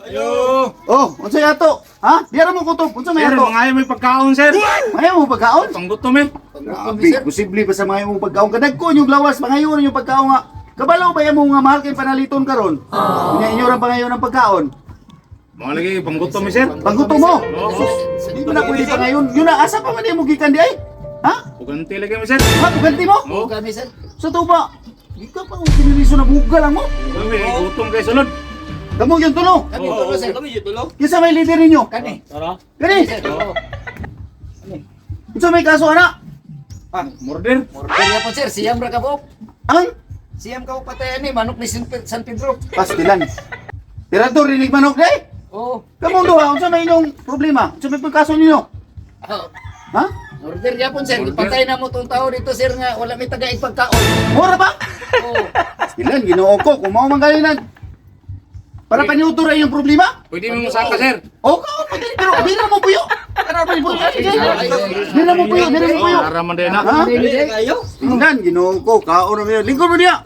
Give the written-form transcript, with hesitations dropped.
Ayo. Oh, unsay ato? Ha? Dira mo kutob. Unsa may Sir, ato? mga may pagkaon, sir. Mayo mo pagkaon? Panggutom eh. Grabe, posible ba sa mga imong pagkaon? Kadagko yung lawas, pangayon yung pagkaon nga. Kabalaw ba mo nga mahal kay panaliton karon? Nga inyo ra pangayon ang pagkaon. Mga lagi, panggutom eh, sir. Panggutom mo. Oo. Di ba na pwede pangayon? Yun na, asa pa man mo gikan di ay? Ha? Uganti lagi mo, sir. Ha, buganti mo? Oo. Kami sir. Sa tuba, di ka pa kung kiniliso na bugal lang mo. Kami, gutom kayo sunod. Damo yung tulo. Kami Oo, tulo sir. okay. Kami yung tulo. Kisa may leader ninyo. Kani. Tara. Gani. Sir. Oo. Unsa may kaso ana? Murder. Kaya po sir, siyam ra ka po. Ang Siyam ka po patay ni manok ni San Pedro. pastilan. Tirador rinig manok di? Oo. Kamong duha, unsa may inyong problema? Unsa may pagkaso ninyo? Oh. Ha? Order yapon sir. Order. Patay na mo tong tao dito sir nga wala may taga ipagkaon. Mura ba? Oo. Pastilan, ginoo ko. Kung mao man galinan. Para paniutura yung problema? Pwede mo saka, sir. O ka, pero bira mo puyo. Para pa yung bira mo puyo, bira mo puyo. Para man din na. Ha? Kayo? Tingnan, ginoo ko. Kaon na mo yun. Lingkod mo niya.